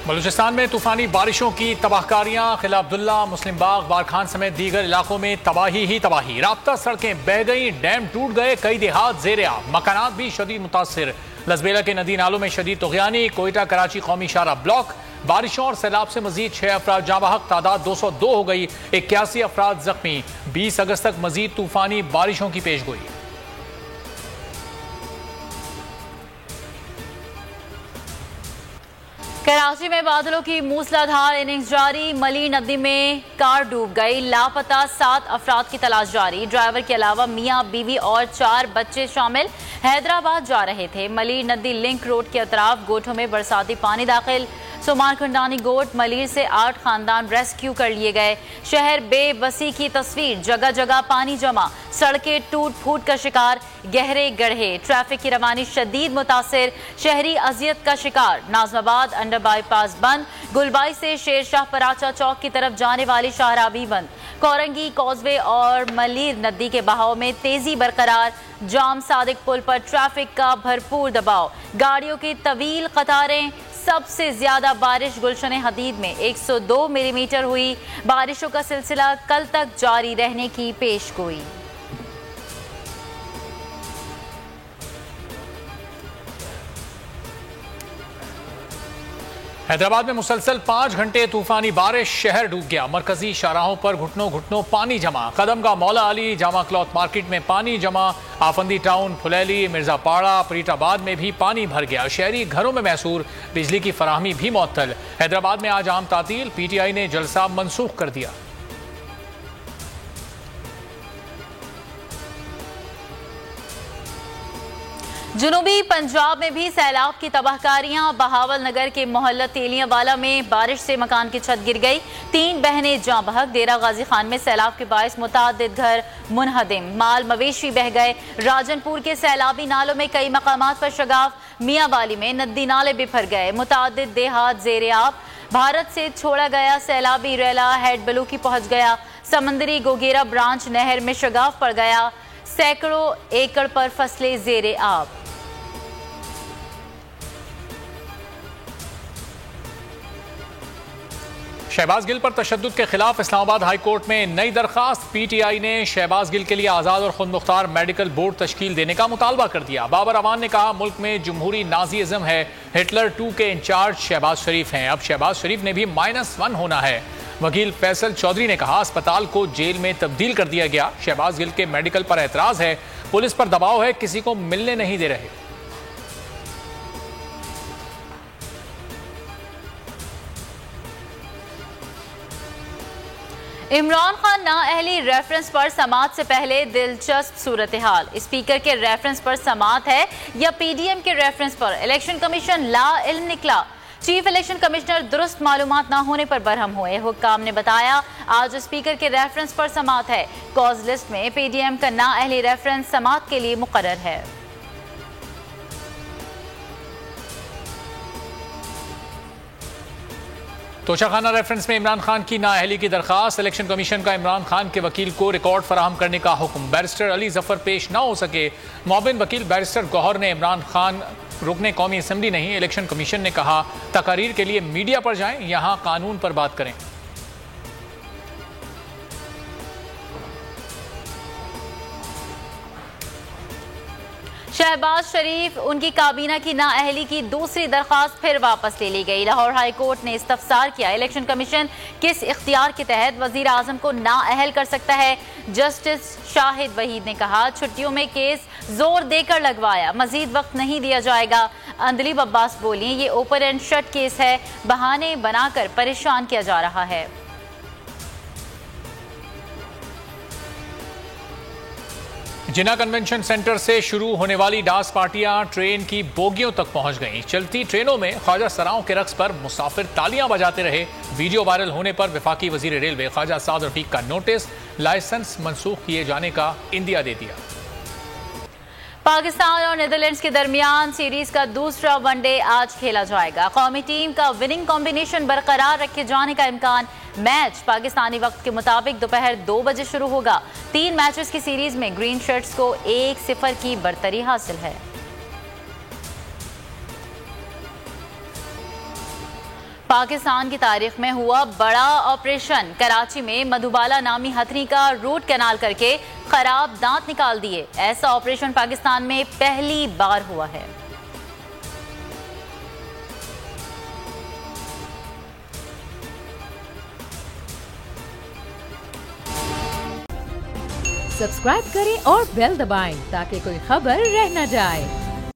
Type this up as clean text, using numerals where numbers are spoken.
बलूचिस्तान में तूफानी बारिशों की तबाहकारियां। किला अब्दुल्ला, मुस्लिम बाग, बारखान समेत दीगर इलाकों में तबाही ही तबाही। राब्ता सड़कें बह गई, डैम टूट गए, कई देहात ज़ेर आब, मकानात भी शदीद मुतासिर। लसबेला के नदी नालों में शदीद तुग़यानी। कोयटा कराची कौमी शाहराह ब्लॉक। बारिशों और सैलाब से मजीद 6 अफराद जाँ बहक, तादाद 202 हो गई, 81 अफराद जख्मी। 20 अगस्त तक मजीद तूफानी बारिशों की पेशगोई। कराची में बादलों की मूसलाधार इनिंग्स जारी। मली नदी में कार डूब गई, लापता 7 अफराद की तलाश जारी। ड्राइवर के अलावा मियां, बीवी और 4 बच्चे शामिल हैदराबाद जा रहे थे। मली नदी लिंक रोड के अतराफ गोठों में बरसाती पानी दाखिल। सुमार खंडानी गोट मलीर से 8 खानदान रेस्क्यू कर लिए गए। शहर बेबसी की तस्वीर, जगह जगह पानी जमा, सड़कें टूट फूट का शिकार, गहरे गड्ढे। ट्रैफिक की रवानी शदीद मुतासिर, शहरी अजियत का शिकार। नाजमाबाद अंडर बाईपास बंद, गुलबाई से शेरशाह पराचा चौक की तरफ जाने वाली शाहराह भी बंद। कोरंगी, कॉजवे और मलीर नदी के बहाव में तेजी बरकरार। जाम सादिक पुल पर ट्रैफिक का भरपूर दबाव, गाड़ियों की तवील कतारें। सबसे ज्यादा बारिश गुलशन हदीद में 102 मिलीमीटर हुई। बारिशों का सिलसिला कल तक जारी रहने की पेशगोई। हैदराबाद में मुसलसल 5 घंटे तूफानी बारिश, शहर डूब गया। मरकजी शाहराहों पर घुटनों घुटनों पानी जमा। कदमगाह, मौला अली, जामा क्लॉथ मार्केट में पानी जमा। आफंदी टाउन, फुलैली, मिर्जापाड़ा, फरीदाबाद में भी पानी भर गया। शहरी घरों में मैसूर, बिजली की फराहमी भी मुअत्तल। हैदराबाद में आज आम तातील, PTI ने जलसा मनसूख कर दिया। जुनूबी पंजाब में भी सैलाब की तबाहकारियां। बहावल नगर के मोहल्ला तेलियावाला में बारिश से मकान की छत गिर गई, 3 बहनें जाँ बहक। डेरा गाजी खान में सैलाब के बायस मुतादिद घर मुनहदिम, माल मवेशी बह गए। राजनपुर के सैलाबी नालों में कई मकामात पर शगाफ। मियांवाली में नदी नाले बिफर गए, मुतादिद देहात ज़ेर आब। भारत से छोड़ा गया सैलाबी रेला हेड बलूकी पहुंच गया। समंदरी गोगेरा ब्रांच नहर में शगाफ पड़ गया, सैकड़ों एकड़ पर फसलें ज़ेर आब। शहबाज गिल पर तशद्दुद के खिलाफ इस्लामाबाद हाई कोर्ट में नई दरखास्त। PTI ने शहबाज गिल के लिए आज़ाद और खुद मुख्तार मेडिकल बोर्ड तश्कील देने का मुतालबा कर दिया। बाबर अवान ने कहा, मुल्क में जमहूरी नाजीइज़्म है। हिटलर 2 के इंचार्ज शहबाज शरीफ हैं, अब शहबाज शरीफ ने भी -1 होना है। वकील फैसल चौधरी ने कहा, अस्पताल को जेल में तब्दील कर दिया गया। शहबाज गिल के मेडिकल पर एतराज़ है, पुलिस पर दबाव है, किसी को मिलने नहीं दे रहे। इमरान खान नाअहली रेफरेंस पर समाअत से पहले दिलचस्प सूरत हाल। स्पीकर के रेफरेंस पर समाअत है या PDM के रेफरेंस पर? इलेक्शन कमीशन ला इल्म निकला। चीफ इलेक्शन कमिश्नर दुरुस्त मालूमात न होने पर बरहम हुए। हुक्काम ने बताया, आज स्पीकर के रेफरेंस पर समाअत है। कॉज लिस्ट में PDM का नाअहली रेफरेंस समाअत के लिए मुकर्रर है। तोशाखाना रेफरेंस में इमरान खान की नाअहली की दरखास्त। इलेक्शन कमीशन का इमरान खान के वकील को रिकॉर्ड फराहम करने का हुक्म। बैरिस्टर अली जफर पेश न हो सके। मुअव्विन वकील बैरिस्टर गौहर ने इमरान खान रुकने कौमी असम्बली नहीं। इलेक्शन कमीशन ने कहा, तकारीर के लिए मीडिया पर जाएं, यहां कानून पर बात करें। शहबाज शरीफ, उनकी काबीना की नाअहली की दूसरी दरखास्त फिर वापस ले ली गई। लाहौर हाई कोर्ट ने इस्तफसार किया, इलेक्शन कमीशन किस इख्तियार के तहत वजीर आजम को नाअहल कर सकता है। जस्टिस शाहिद वहीद ने कहा, छुट्टियों में केस जोर देकर लगवाया, मजीद वक्त नहीं दिया जाएगा। अंदलीब अब्बास बोली, ये ओपन एंड शट केस है, बहाने बनाकर परेशान किया जा रहा है। जिना कन्वेंशन सेंटर से शुरू होने वाली डांस पार्टियां ट्रेन की बोगियों तक पहुंच गईं। चलती ट्रेनों में ख्वाजा सराओं के रक्स पर मुसाफिर तालियां बजाते रहे। वीडियो वायरल होने पर वफाकी वजीर रेलवे ख्वाजा साद रफीक का नोटिस, लाइसेंस मनसूख किए जाने का इंदिया दे दिया। पाकिस्तान और नीदरलैंड्स के दरमियान सीरीज का दूसरा वनडे आज खेला जाएगा। कौमी टीम का विनिंग कॉम्बिनेशन बरकरार रखे जाने का इम्कान। मैच पाकिस्तानी वक्त के मुताबिक दोपहर 2 बजे शुरू होगा। 3 मैचेस की सीरीज में ग्रीन शर्ट्स को 1-0 की बरतरी हासिल है। पाकिस्तान की तारीख में हुआ बड़ा ऑपरेशन। कराची में मधुबाला नामी हथनी का रूट कैनाल करके खराब दांत निकाल दिए। ऐसा ऑपरेशन पाकिस्तान में पहली बार हुआ है। सब्सक्राइब करें और बेल दबाएं ताकि कोई खबर रह न जाए।